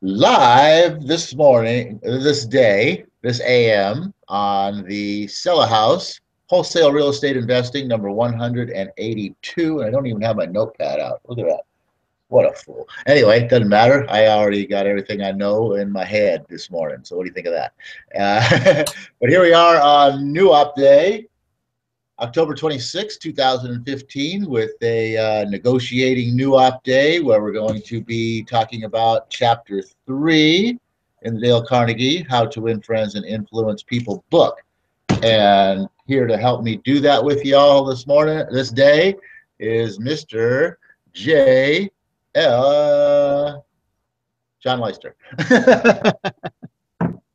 live this morning, this day, this AM on the Sell a House Wholesale Real Estate Investing number 182. And I don't even have my notepad out. Look at that. What a fool. Anyway, it doesn't matter. I already got everything I know in my head this morning. So what do you think of that? But here we are on New Op Day, October 26, 2015, with a negotiating New Op Day where we're going to be talking about Chapter 3 in the Dale Carnegie, How to Win Friends and Influence People book. And here to help me do that with y'all this day, is Mr. John Leister.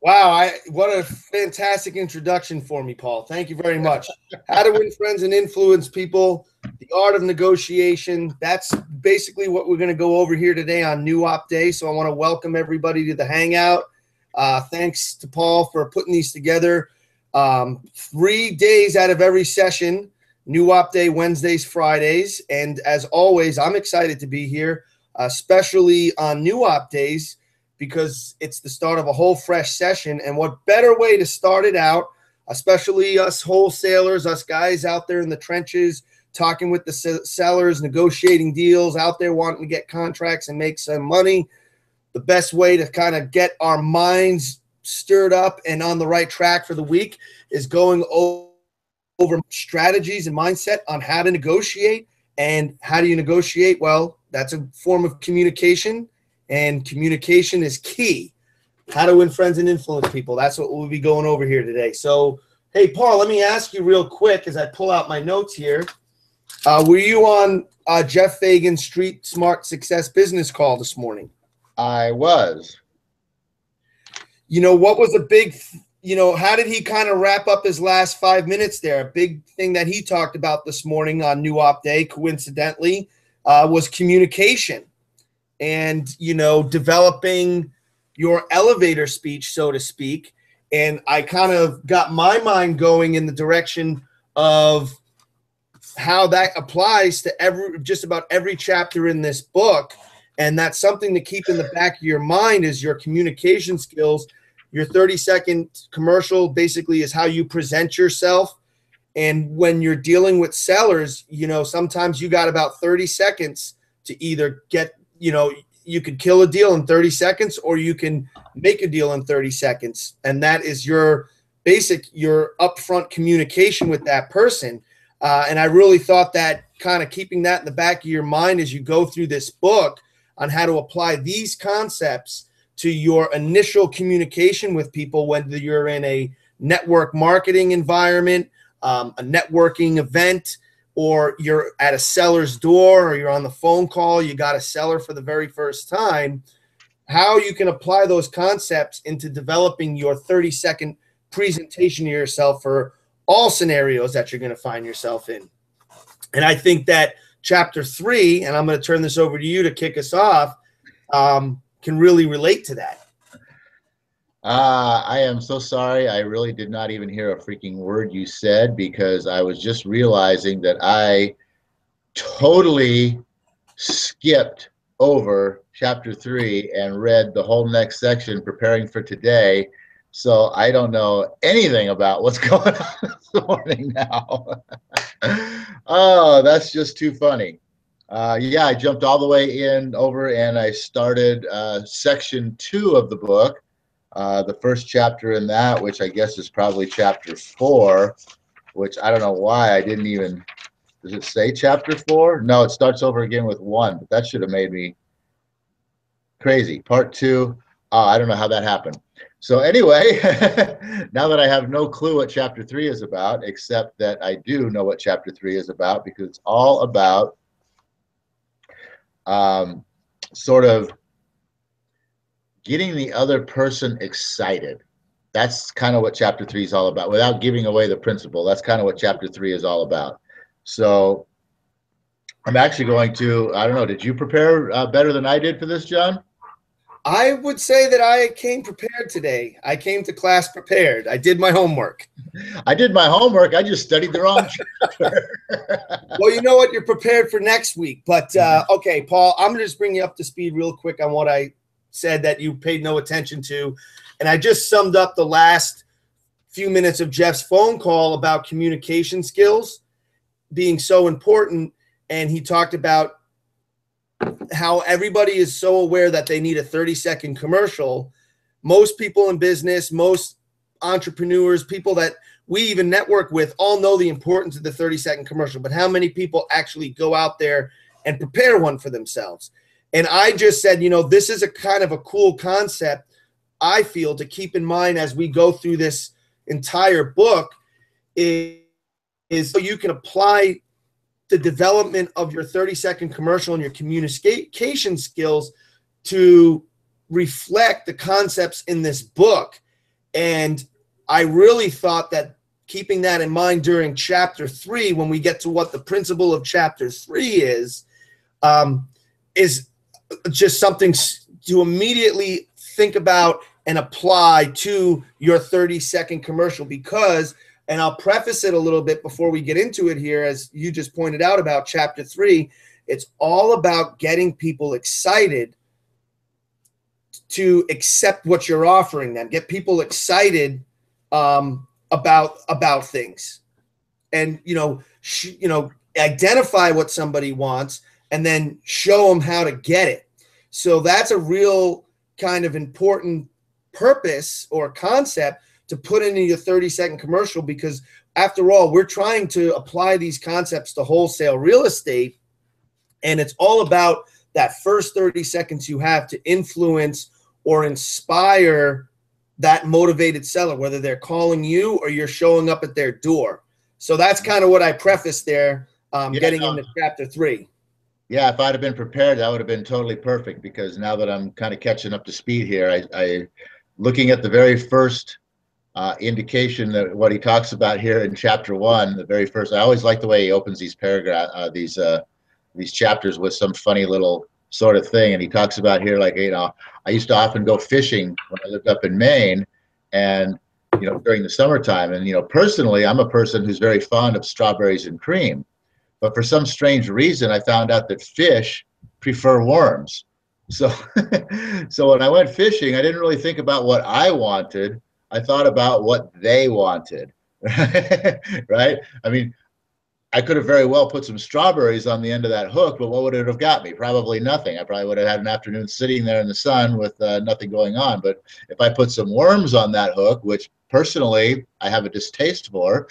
Wow, what a fantastic introduction for me, Paul. Thank you very much. How to Win Friends and Influence People, the art of negotiation. That's basically what we're going to go over here today on New Op Day. So I want to welcome everybody to the Hangout. Thanks to Paul for putting these together. 3 days out of every session, New Op Day, Wednesdays, Fridays. And as always, I'm excited to be here, especially on New Op Days, because it's the start of a whole fresh session. And what better way to start it out, especially us wholesalers, us guys out there in the trenches, talking with the sellers, negotiating deals, out there wanting to get contracts and make some money. The best way to kind of get our minds stirred up and on the right track for the week is going over strategies and mindset on how to negotiate. And how do you negotiate? Well, that's a form of communication. And communication is key. How to win friends and influence people. That's what we'll be going over here today. So, hey, Paul, let me ask you real quick as I pull out my notes here. Were you on Jeff Fagan's Street Smart Success Business call this morning? I was. You know, what was a big, how did he kind of wrap up his last 5 minutes there? A big thing that he talked about this morning on New Op Day, coincidentally, was communication. And, developing your elevator speech, so to speak. And I kind of got my mind going in the direction of how that applies to just about every chapter in this book. And that's something to keep in the back of your mind is your communication skills. Your 30-second commercial basically is how you present yourself. And when you're dealing with sellers, sometimes you got about 30 seconds to either get you could kill a deal in 30 seconds or you can make a deal in 30 seconds. And that is your upfront communication with that person. And I really thought that kind of keeping that in the back of your mind as you go through this book on how to apply these concepts to your initial communication with people, whether you're in a network marketing environment, a networking event, or you're at a seller's door, or you're on the phone call, you got a seller for the very first time, how you can apply those concepts into developing your 30-second presentation of yourself for all scenarios that you're going to find yourself in. And I think that Chapter 3, and I'm going to turn this over to you to kick us off, can really relate to that. I am so sorry. I really did not even hear a freaking word you said because I was just realizing that I totally skipped over Chapter 3 and read the whole next section preparing for today. So I don't know anything about what's going on this morning now. Oh, that's just too funny. Yeah, I jumped all the way over and I started section 2 of the book. The first chapter in that, which I guess is probably Chapter 4, which I don't know why I didn't even, does it say Chapter 4? No, it starts over again with 1, but that should have made me crazy. Part 2, I don't know how that happened. So anyway, now that I have no clue what Chapter 3 is about, except that I do know what Chapter 3 is about because it's all about sort of getting the other person excited. That's kind of what Chapter 3 is all about. Without giving away the principle, that's kind of what Chapter 3 is all about. So I'm actually going to, I don't know, did you prepare better than I did for this, John? I would say that I came prepared today. I came to class prepared. I did my homework. I did my homework. I just studied the wrong chapter. Well, you know what? You're prepared for next week. But, okay, Paul, I'm going to just bring you up to speed real quick on what I said that you paid no attention to. And I just summed up the last few minutes of Jeff's phone call about communication skills being so important. And he talked about how everybody is so aware that they need a 30-second commercial. Most people in business, most entrepreneurs, people that we even network with, all know the importance of the 30-second commercial, but how many people actually go out there and prepare one for themselves? And I just said, this is a kind of a cool concept, I feel, to keep in mind as we go through this entire book, is so you can apply the development of your 30-second commercial and your communication skills to reflect the concepts in this book. And I really thought that keeping that in mind during chapter 3, when we get to what the principle of chapter 3 is just something to immediately think about and apply to your 30-second commercial. Because, and I'll preface it a little bit before we get into it here, as you just pointed out about chapter 3, it's all about getting people excited to accept what you're offering them, get people excited about things, and identify what somebody wants and then show them how to get it. So that's a real kind of important purpose or concept to put into your 30-second commercial, because after all, we're trying to apply these concepts to wholesale real estate, and it's all about that first 30 seconds you have to influence or inspire that motivated seller, whether they're calling you or you're showing up at their door. So that's kind of what I prefaced there, getting into chapter 3. Yeah, if I'd have been prepared, that would have been totally perfect, because now that I'm kind of catching up to speed here, I looking at the very first indication that what he talks about here in chapter 1, the very first, I always like the way he opens these these chapters with some funny little sort of thing. And he talks about here, like, I used to often go fishing when I lived up in Maine, and during the summertime. And personally, I'm a person who's very fond of strawberries and cream, but for some strange reason, I found out that fish prefer worms. So, so when I went fishing, I didn't really think about what I wanted. I thought about what they wanted, right? I mean, I could have very well put some strawberries on the end of that hook, but what would it have got me? Probably nothing. I probably would have had an afternoon sitting there in the sun with nothing going on. But if I put some worms on that hook, which personally I have a distaste for,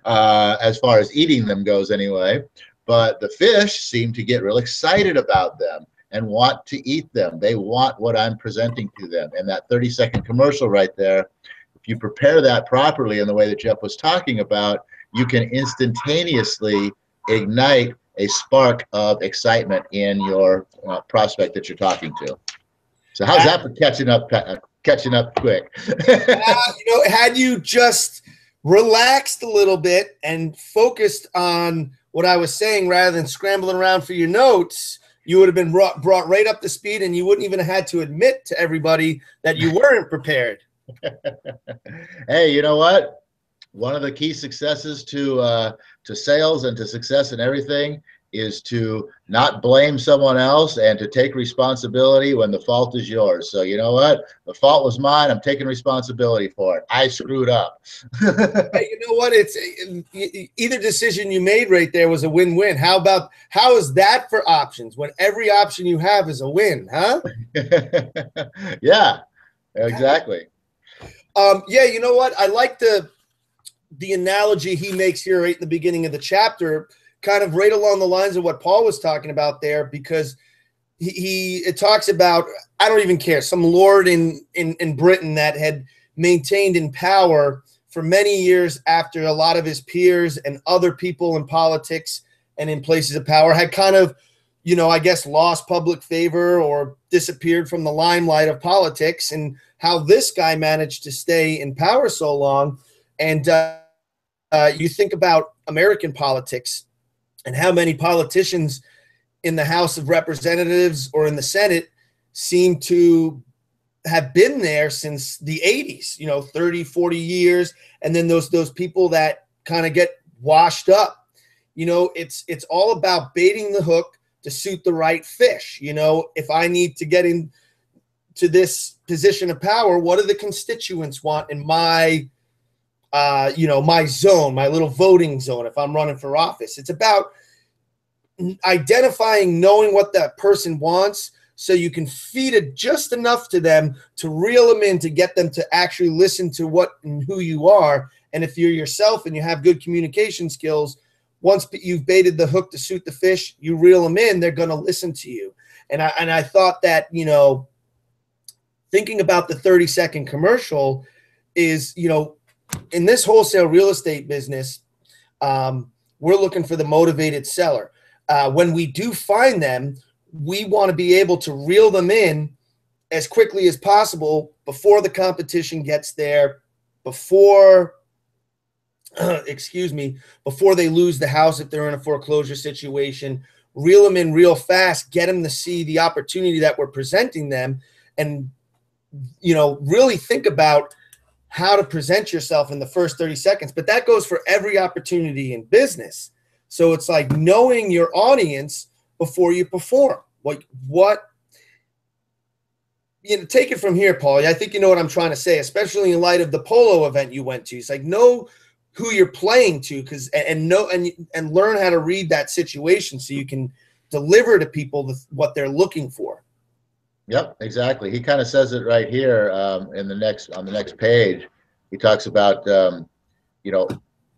as far as eating them goes anyway, but the fish seem to get real excited about them and want to eat them. They want what I'm presenting to them. And that 30-second commercial right there, if you prepare that properly in the way that Jeff was talking about, you can instantaneously ignite a spark of excitement in your prospect that you're talking to. So how's that for catching up quick? Had you just relaxed a little bit and focused on what I was saying rather than scrambling around for your notes, you would have been brought right up to speed, and you wouldn't even have had to admit to everybody that you weren't prepared. Hey, you know what? One of the key successes to sales and to success in everything is to not blame someone else and to take responsibility when the fault is yours. So you know what? The fault was mine. I'm taking responsibility for it. I screwed up. Hey, you know what? It's either decision you made right there was a win-win. How is that for options when every option you have is a win, huh? Yeah, exactly. Yeah, you know what? I like the analogy he makes here right in the beginning of the chapter, kind of right along the lines of what Paul was talking about there, because it talks about, I don't even care, some lord in Britain that had maintained in power for many years after a lot of his peers and other people in politics and in places of power had kind of, I guess, lost public favor or disappeared from the limelight of politics, and how this guy managed to stay in power so long. And you think about American politics and how many politicians in the House of Representatives or in the Senate seem to have been there since the 80s, 30, 40 years. And then those people that kind of get washed up, it's all about baiting the hook, to suit the right fish. You know, if I need to get into this position of power, what do the constituents want in my, you know, my zone, my little voting zone, if I'm running for office? It's about identifying, knowing what that person wants, so you can feed it just enough to them to reel them in, to get them to actually listen to what and who you are. And if you're yourself and you have good communication skills, once you've baited the hook to suit the fish, you reel them in, they're going to listen to you. And I thought that, you know, thinking about the 30-second commercial is, you know, in this wholesale real estate business, we're looking for the motivated seller. When we do find them, we want to be able to reel them in as quickly as possible before the competition gets there, before, excuse me, before they lose the house if they're in a foreclosure situation. Reel them in real fast, get them to see the opportunity that we're presenting them, and, you know, really think about how to present yourself in the first 30 seconds. But that goes for every opportunity in business. So it's like knowing your audience before you perform. Like, what, you know, take it from here, Paul. I think you know what I'm trying to say, especially in light of the polo event you went to. It's like, know who you're playing to, and learn how to read that situation so you can deliver to people what they're looking for. Yep, exactly. He kind of says it right here on the next page. He talks about you know,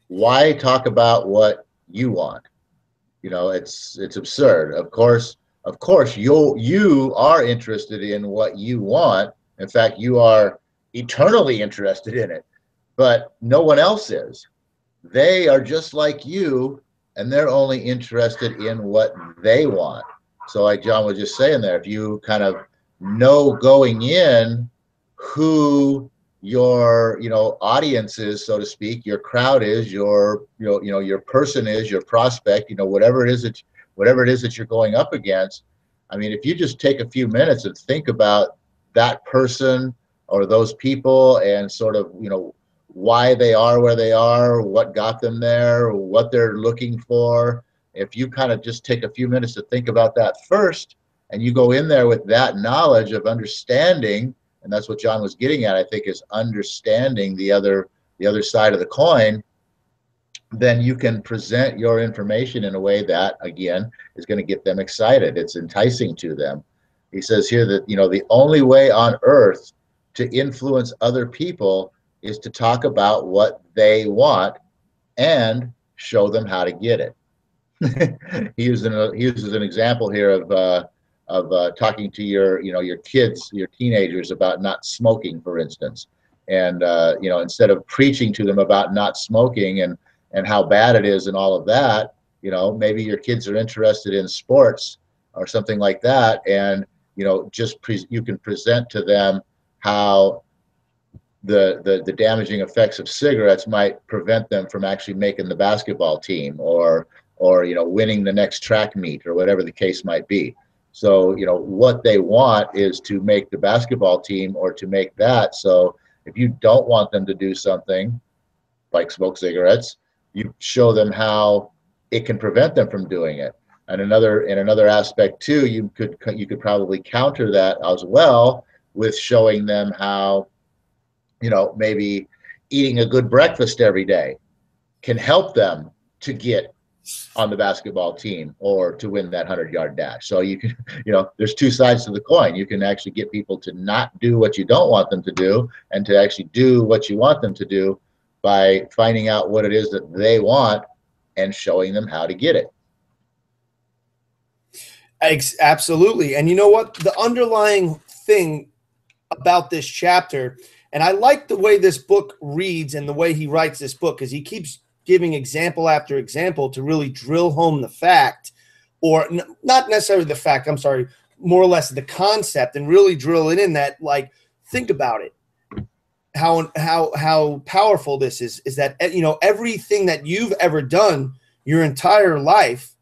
why talk about what you want? You know, it's absurd. Of course, you are interested in what you want. In fact, you are eternally interested in it, but no one else is. They are just like you, and they're only interested in what they want. So like John was just saying there, if you kind of know going in who your, you know, audience is, so to speak, your crowd is, your, you know, your person is, your prospect, you know, whatever it is that you're going up against. I mean, if you just take a few minutes and think about that person or those people and sort of, you know, why they are where they are, what got them there, what they're looking for. If you kind of just take a few minutes to think about that first, and you go in there with that knowledge of understanding, and that's what John was getting at, I think, is understanding the other side of the coin, then you can present your information in a way that, again, is going to get them excited. It's enticing to them. He says here that, you know, the only way on earth to influence other people is to talk about what they want and show them how to get it. He uses an example here of talking to your kids, your teenagers, about not smoking, for instance. And you know, instead of preaching to them about not smoking and how bad it is and all of that, you know, maybe your kids are interested in sports or something like that, and you know, you can present to them how the damaging effects of cigarettes might prevent them from actually making the basketball team, or you know, winning the next track meet, or whatever the case might be. So, you know, what they want is to make the basketball team or to make that. So if you don't want them to do something like smoke cigarettes, you show them how it can prevent them from doing it. And another aspect too, you could probably counter that as well with showing them how, you know, maybe eating a good breakfast every day can help them to get on the basketball team or to win that 100-yard dash. So you can, you know, there's two sides to the coin. You can actually get people to not do what you don't want them to do and to actually do what you want them to do by finding out what it is that they want and showing them how to get it. Absolutely. And you know what? The underlying thing about this chapter, and I like the way this book reads and the way he writes this book, because he keeps giving example after example to really drill home the fact, or not necessarily the fact, I'm sorry, more or less the concept, and really drill it in that, like, think about it. How powerful this is that, you know, everything that you've ever done your entire life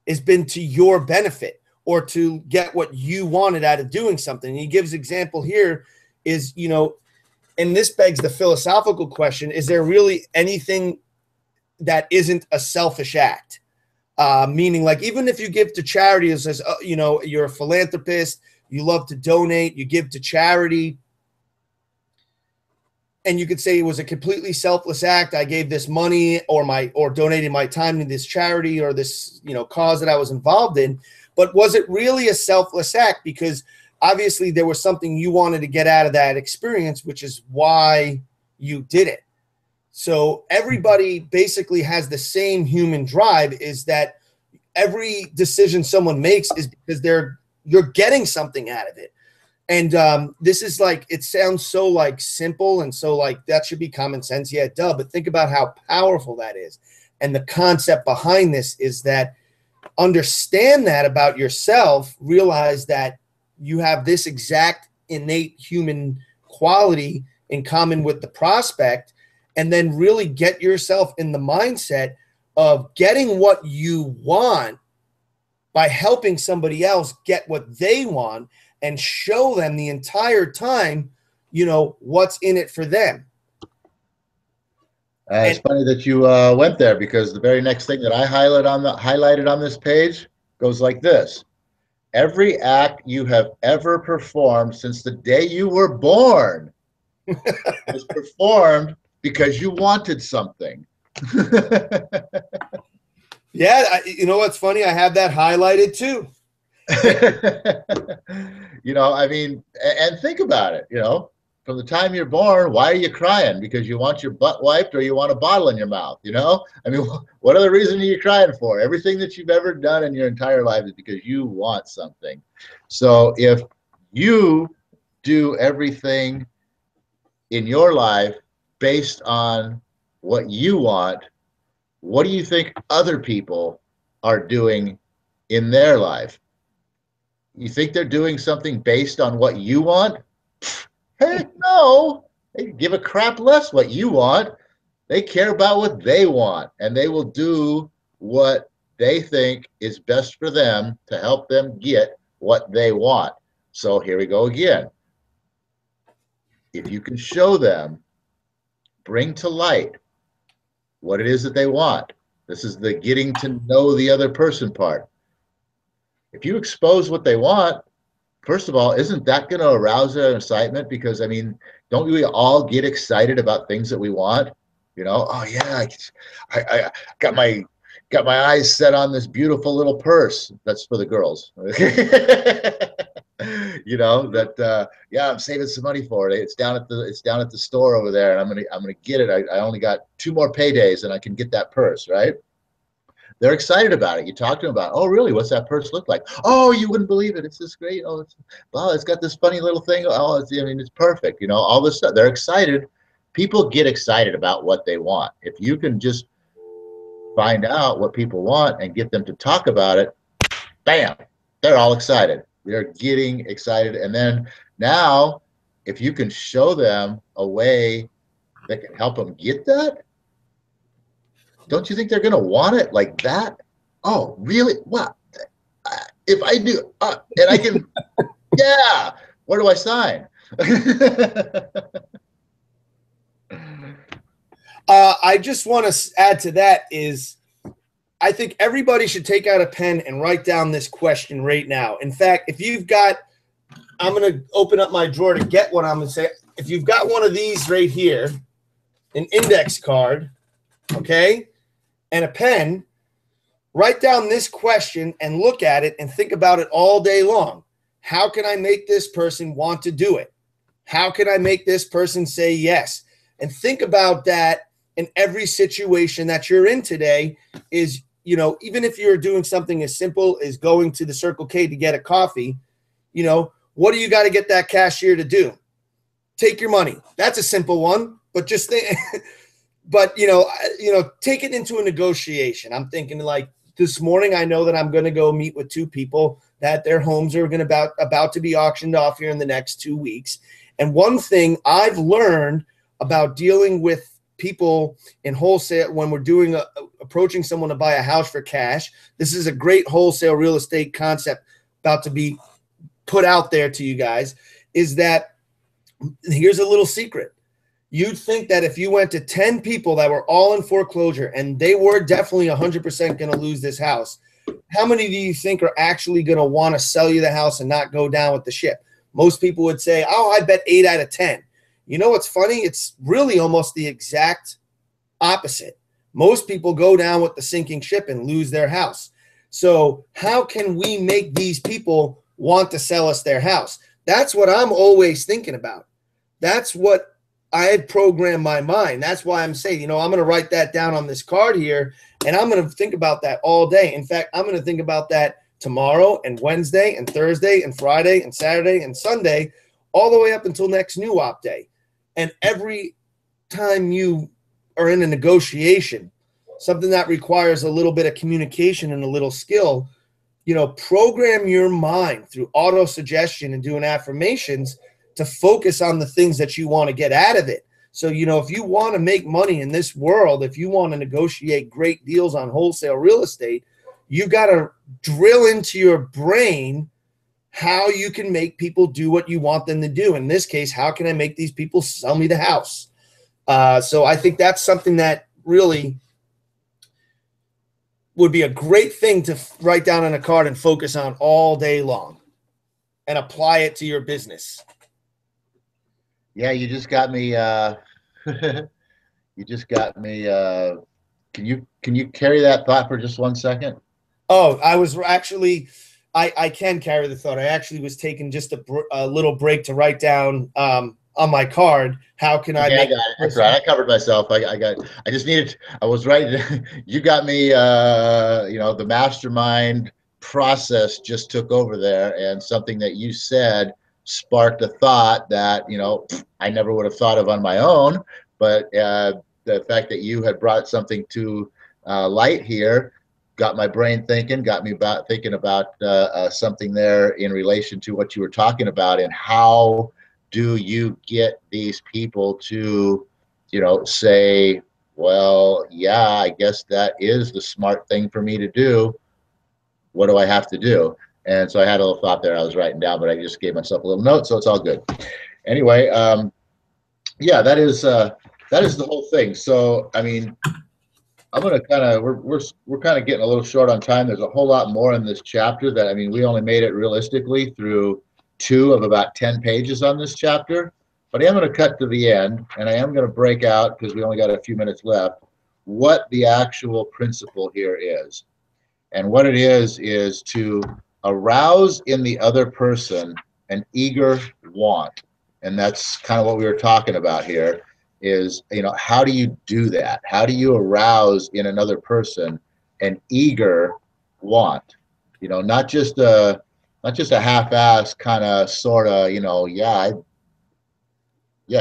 has been to your benefit or to get what you wanted out of doing something. And he gives example here is, you know, and this begs the philosophical question, is there really anything that isn't a selfish act? Meaning, like, even if you give to charity, it says, you know, you're a philanthropist, you love to donate, you give to charity, and you could say it was a completely selfless act. I gave this money or donated my time to this charity or this, you know, cause that I was involved in. But was it really a selfless act? Because obviously there was something you wanted to get out of that experience, which is why you did it. So everybody basically has the same human drive, is that every decision someone makes is because you're getting something out of it. And this is like, it sounds so like simple and so like that should be common sense. Yeah, duh. But think about how powerful that is. And the concept behind this is that understand that about yourself, realize that you have this exact innate human quality in common with the prospect, and then really get yourself in the mindset of getting what you want by helping somebody else get what they want, and show them the entire time, you know, what's in it for them. It's funny that you went there, because the very next thing that I highlighted on this page goes like this: every act you have ever performed since the day you were born was performed because you wanted something. Yeah, you know what's funny? I have that highlighted too. You know, I mean, and think about it, you know, from the time you're born, why are you crying? Because you want your butt wiped or you want a bottle in your mouth, you know? I mean, what other reason are you crying for? Everything that you've ever done in your entire life is because you want something. So if you do everything in your life based on what you want, what do you think other people are doing in their life? You think they're doing something based on what you want? Heck no. They give a crap less what you want. They care about what they want, and they will do what they think is best for them to help them get what they want. So here we go again. If you can show them, bring to light what it is that they want. This is the getting to know the other person part. If you expose what they want, first of all, isn't that going to arouse their excitement? Because, I mean, don't we all get excited about things that we want? You know, oh yeah, I got my eyes set on this beautiful little purse. That's for the girls. You know, that yeah, I'm saving some money for it. It's down at the store over there, and I'm gonna get it. I only got 2 more paydays and I can get that purse, right? They're excited about it. You talk to them about, oh, really? What's that purse look like? Oh, you wouldn't believe it. It's this great. Oh, it's got this funny little thing. Oh, I mean, it's perfect. You know, all this stuff. They're excited. People get excited about what they want. If you can just find out what people want and get them to talk about it, bam, they're all excited. They're getting excited. And then now, if you can show them a way that can help them get that, don't you think they're going to want it like that? Oh, really? What? If I do, and I can, yeah, where do I sign? I just want to add to that is, I think everybody should take out a pen and write down this question right now. In fact, if you've got, I'm going to open up my drawer to get what I'm going to say. If you've got one of these right here, an index card, okay, and a pen, write down this question and look at it and think about it all day long. How can I make this person want to do it? How can I make this person say yes? And think about that in every situation that you're in today. Is, you know, even if you're doing something as simple as going to the Circle K to get a coffee, you know, what do you got to get that cashier to do? Take your money. That's a simple one, but just think, but you know, take it into a negotiation. I'm thinking, like, this morning, I know that I'm going to go meet with 2 people that their homes are going to about to be auctioned off here in the next 2 weeks. And one thing I've learned about dealing with people in wholesale, when we're doing approaching someone to buy a house for cash, this is a great wholesale real estate concept about to be put out there to you guys, is that here's a little secret. you'd think that if you went to 10 people that were all in foreclosure and they were definitely 100% going to lose this house, how many do you think are actually going to want to sell you the house and not go down with the ship? Most people would say, oh, I bet 8 out of 10. You know what's funny? It's really almost the exact opposite. Most people go down with the sinking ship and lose their house. So how can we make these people want to sell us their house? That's what I'm always thinking about. That's what I had programmed my mind. That's why I'm saying, I'm going to write that down on this card here, and I'm going to think about that all day. In fact, I'm going to think about that tomorrow and Wednesday and Thursday and Friday and Saturday and Sunday, all the way up until next new op day. And every time you are in a negotiation, something that requires a little bit of communication and a little skill, program your mind through auto suggestion and doing affirmations to focus on the things that you want to get out of it. So, if you want to make money in this world, if you want to negotiate great deals on wholesale real estate, you got to drill into your brain how you can make people do what you want them to do. In this case, how can I make these people sell me the house? So I think that's something that really would be a great thing to write down on a card and focus on all day long and apply it to your business. Yeah, you just got me. You just got me. Can you carry that thought for just 1 second? Oh, I was actually, I can carry the thought. I actually was taking just a little break to write down on my card. How can I? I got it. That's right. I covered myself. I just needed. I was right. You got me. The mastermind process just took over there, and something that you said sparked a thought that I never would have thought of on my own. But the fact that you had brought something to light here got my brain thinking, got me thinking about something there in relation to what you were talking about, and how do you get these people to, say, well, yeah, I guess that is the smart thing for me to do. What do I have to do? And so I had a little thought there I was writing down, but I just gave myself a little note, so it's all good. Anyway, yeah, that is the whole thing. So, I mean, I'm gonna kind of we're kind of getting a little short on time. There's a whole lot more in this chapter that, I mean, we only made it realistically through 2 of about 10 pages on this chapter, but I am going to cut to the end, and I am going to break out, because we only got a few minutes left, what the actual principle here is. And what it is to arouse in the other person an eager want. And that's kind of what we were talking about here is, how do you do that? How do you arouse in another person an eager want? Not just a half-ass kind of sort of, yeah,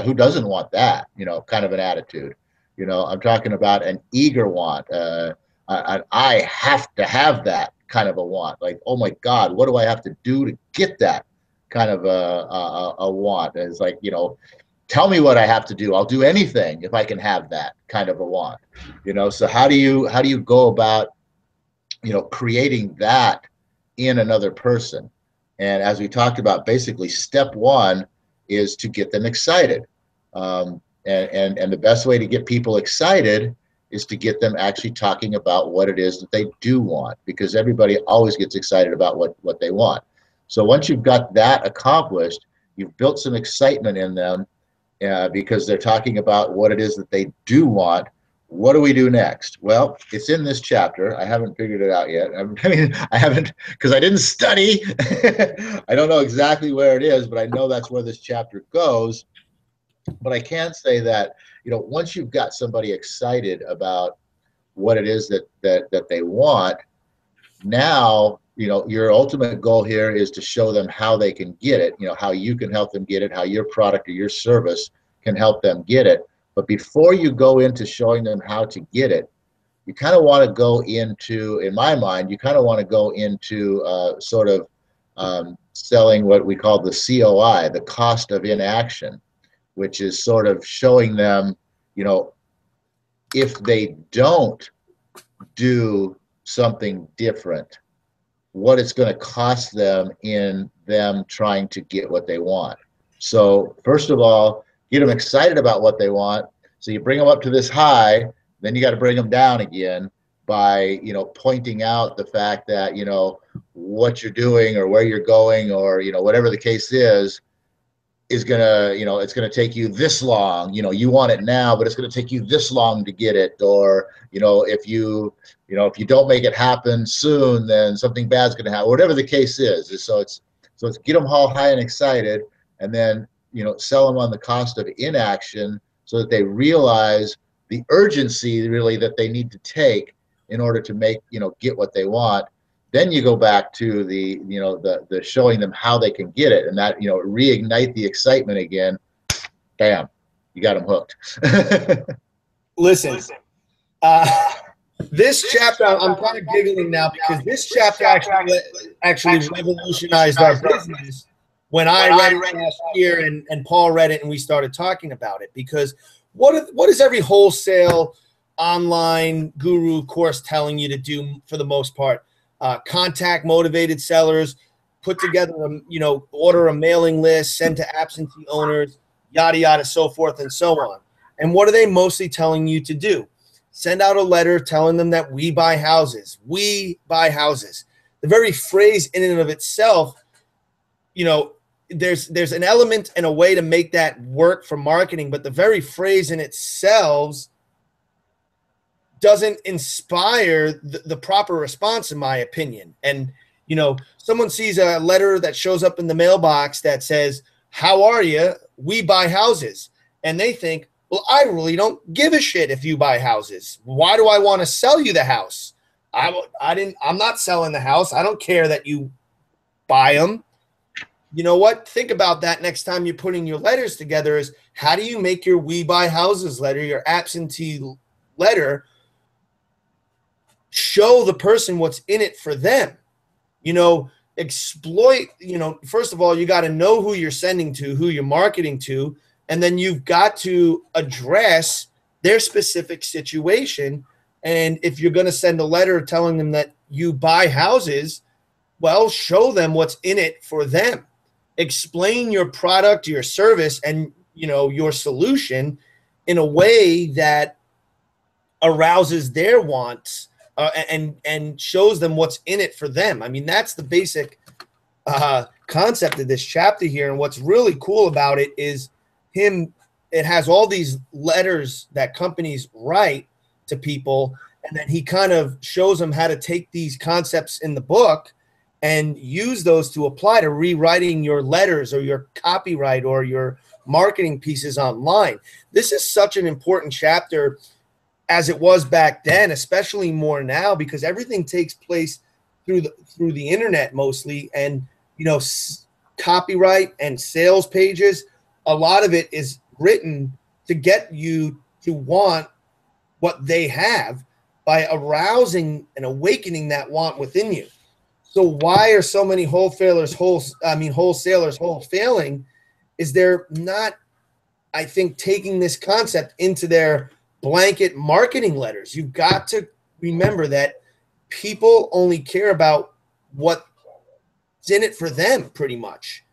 who doesn't want that, kind of an attitude. I'm talking about an eager want. I have to have that kind of a want. Like, oh my God, what do I have to do to get that kind of a want? And it's like, tell me what I have to do. I'll do anything if I can have that kind of a want. So how do you go about, creating that in another person? And as we talked about, basically step 1 is to get them excited. And the best way to get people excited is to get them actually talking about what it is that they do want, because everybody always gets excited about what they want. So once you've got that accomplished, you've built some excitement in them because they're talking about what it is that they do want. What do we do next? Well, it's in this chapter. I haven't figured it out yet. I haven't, because I didn't study. I don't know exactly where it is, but I know that's where this chapter goes. But I can say that, once you've got somebody excited about what it is that they want, now, your ultimate goal here is to show them how they can get it, how you can help them get it, how your product or your service can help them get it. But before you go into showing them how to get it, you kind of want to go into, in my mind, sort of selling what we call the COI, the cost of inaction, which is sort of showing them, if they don't do something different, what it's going to cost them in them trying to get what they want. So first of all, get them excited about what they want. So you bring them up to this high, then you got to bring them down again by, pointing out the fact that, what you're doing or where you're going or, whatever the case is gonna, it's gonna take you this long. You want it now, but it's gonna take you this long to get it. Or, if you don't make it happen soon, then something bad's gonna happen. Whatever the case is. So it's get them all high and excited, and then sell them on the cost of inaction, so that they realize the urgency really that they need to take in order to make get what they want. Then you go back to the the showing them how they can get it, and that reignite the excitement again. Bam, you got them hooked. Listen, this chapter, I'm kind of giggling now because this chapter actually revolutionized our business when I read it last year and Paul read it and we started talking about it. Because what is every wholesale online guru course telling you to do for the most part? Contact motivated sellers, put together order a mailing list, send to absentee owners, yada yada, so forth and so on. And what are they mostly telling you to do? Send out a letter telling them that we buy houses. We buy houses. The very phrase in and of itself, there's an element and a way to make that work for marketing, but the very phrase in itself doesn't inspire the proper response, in my opinion. And, someone sees a letter that shows up in the mailbox that says, "How are you? We buy houses." And they think, well, I really don't give a shit if you buy houses. Why do I want to sell you the house? I'm not selling the house. I don't care that you buy them. You know what? Think about that next time you're putting your letters together is how do you make your We Buy Houses letter, your absentee letter, show the person what's in it for them? Exploit, first of all, you got to know who you're sending to, who you're marketing to, and then you've got to address their specific situation. And if you're going to send a letter telling them that you buy houses, well, show them what's in it for them. Explain your product, your service, and your solution in a way that arouses their wants and shows them what's in it for them. I mean, that's the basic concept of this chapter here. And what's really cool about it is it has all these letters that companies write to people, and then he kind of shows them how to take these concepts in the book and use those to apply to rewriting your letters or your copyright or your marketing pieces online. This is such an important chapter as it was back then, especially more now, because everything takes place through the internet mostly. And, copyright and sales pages, a lot of it is written to get you to want what they have by arousing and awakening that want within you. So why are so many wholesalers wholesaling? Is they're not, I think, taking this concept into their blanket marketing letters. You've got to remember that people only care about what's in it for them, pretty much.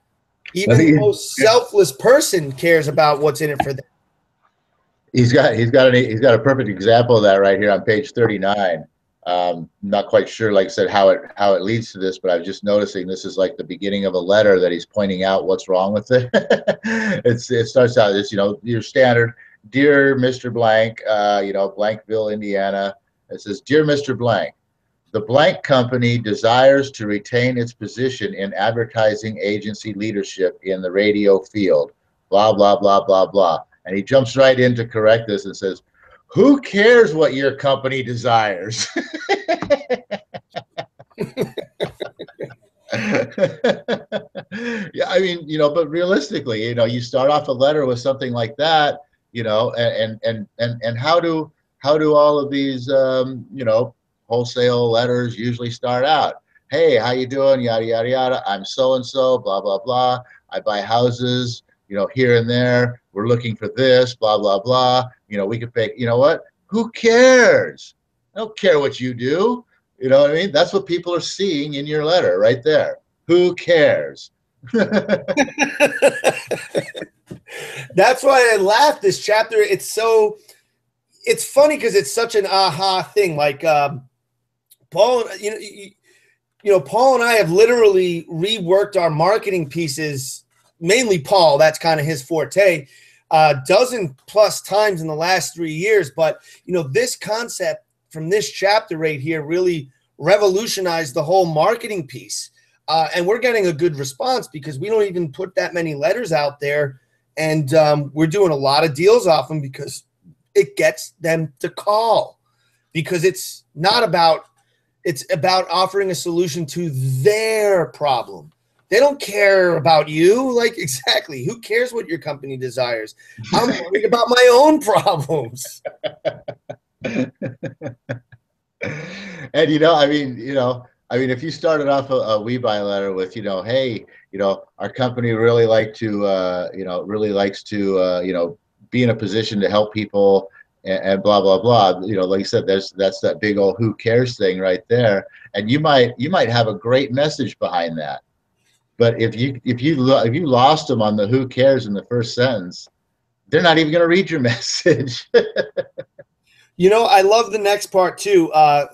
Even the most selfless person cares about what's in it for them. He's got a perfect example of that right here on page 39. Not quite sure, like I said, how it leads to this, but I was just noticing this is like the beginning of a letter that he's pointing out what's wrong with it. It starts out as your standard, "Dear Mr. Blank, Blankville, Indiana." It says, "Dear Mr. Blank, the blank company desires to retain its position in advertising agency leadership in the radio field, blah, blah, blah, blah, blah." And he jumps right in to correct this and says, "Who cares what your company desires?" Yeah, I mean, but realistically, you start off a letter with something like that, and how do all of these, wholesale letters usually start out? "Hey, how you doing? Yada, yada, yada. I'm so-and-so, blah, blah, blah. I buy houses, here and there. We're looking for this, blah, blah, blah. We could pick, what? Who cares? I don't care what you do." You know what I mean? That's what people are seeing in your letter right there. Who cares? That's why I laughed. This chapter, it's funny because it's such an aha thing. Like Paul, Paul and I have literally reworked our marketing pieces. Mainly Paul, that's kind of his forte. Dozen plus times in the last 3 years. But, this concept from this chapter right here really revolutionized the whole marketing piece. And we're getting a good response because we don't even put that many letters out there. And we're doing a lot of deals off them because it gets them to call. Because it's about offering a solution to their problem. They don't care about you. Like, exactly. Who cares what your company desires? I'm worried about my own problems. And, if you started off a We Buy letter with, hey, our company really likes to be in a position to help people and blah, blah, blah. Like you said, that's that big old who cares thing right there. And you might have a great message behind that. But if you lost them on the who cares in the first sentence, they're not even going to read your message. I love the next part too. I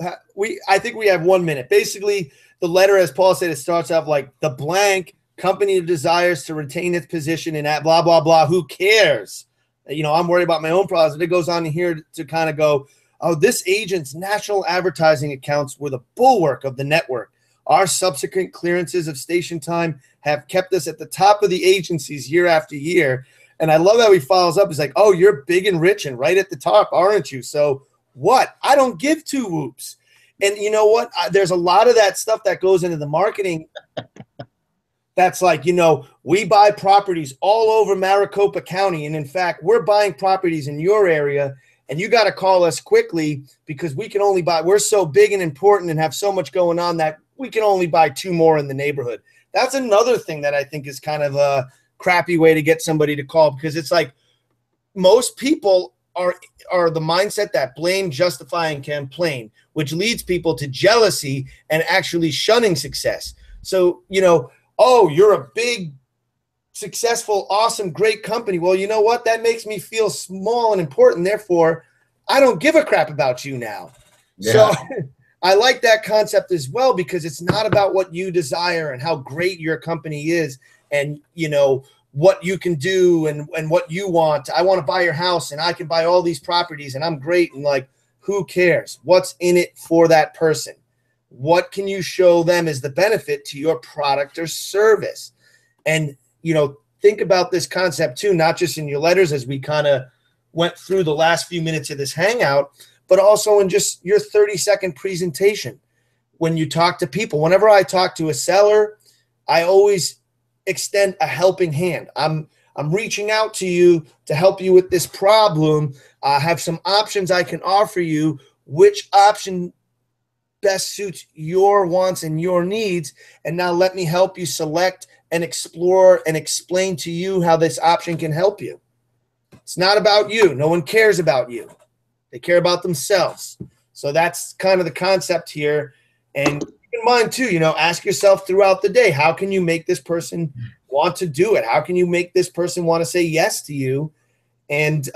think we have 1 minute. Basically, the letter, as Paul said, it starts off like the blank company desires to retain its position in that blah, blah, blah. Who cares? I'm worried about my own problems. And it goes on here to kind of go, oh, this agent's national advertising accounts were the bulwark of the network. Our subsequent clearances of station time have kept us at the top of the agencies year after year. And I love how he follows up. He's like, oh, you're big and rich and right at the top, aren't you? So what? I don't give two whoops. And you know what? There's a lot of that stuff that goes into the marketing. That's like, we buy properties all over Maricopa County. And in fact, we're buying properties in your area. And you got to call us quickly because we can only buy. We're so big and important and have so much going on that we can only buy 2 more in the neighborhood. That's another thing that I think is kind of a crappy way to get somebody to call, because it's like most people are the mindset that blame, justify, and complain, which leads people to jealousy and actually shunning success. So, oh, you're a big, successful, awesome, great company. Well, you know what? That makes me feel small and important. Therefore, I don't give a crap about you now. Yeah. So I like that concept as well, because it's not about what you desire and how great your company is and, what you can do and what you want. I want to buy your house and I can buy all these properties and I'm great. And like, who cares? What's in it for that person? What can you show them as the benefit to your product or service? And, think about this concept too, not just in your letters as we kind of went through the last few minutes of this hangout, but also in just your 30-second presentation. When you talk to people, whenever I talk to a seller, I always extend a helping hand. I'm reaching out to you to help you with this problem. I have some options I can offer you. Which option best suits your wants and your needs? And now let me help you select and explore and explain to you how this option can help you. It's not about you. No one cares about you. They care about themselves. So that's kind of the concept here. And keep in mind too, ask yourself throughout the day, how can you make this person want to do it? How can you make this person want to say yes to you? And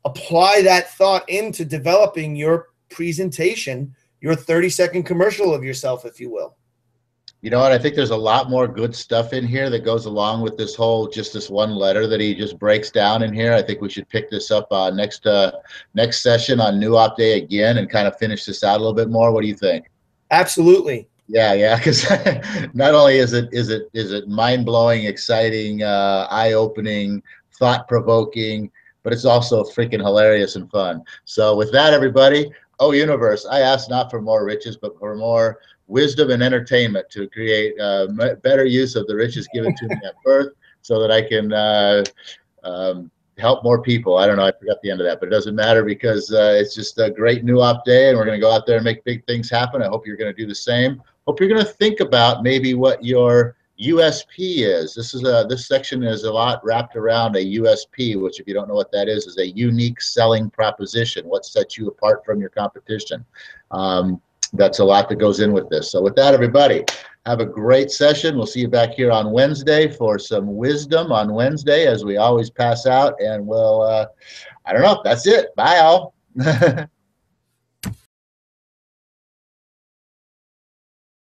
apply that thought into developing your presentation, your 30-second commercial of yourself, if you will. You know what? I think there's a lot more good stuff in here that goes along with this one letter that he just breaks down in here. I think we should pick this up next session on New Op Day again and kind of finish this out a little bit more. What do you think? Absolutely. Yeah, because not only is it mind-blowing, exciting, eye-opening, thought-provoking, but it's also freaking hilarious and fun. So with that, everybody, oh universe, I ask not for more riches, but for more wisdom and entertainment to create better use of the riches given to me at birth, so that I can help more people. I don't know, I forgot the end of that, but it doesn't matter, because it's just a great New Op Day, and we're going to go out there and make big things happen. I hope you're going to do the same. Hope you're going to think about maybe what your USP is. This section is a lot wrapped around a USP, which, if you don't know what that is a unique selling proposition. What sets you apart from your competition? That's a lot that goes in with this. So with that, everybody, Have a great session. We'll see you back here on Wednesday for some wisdom on Wednesday, as we always pass out. And we'll, I don't know. That's it. Bye, all.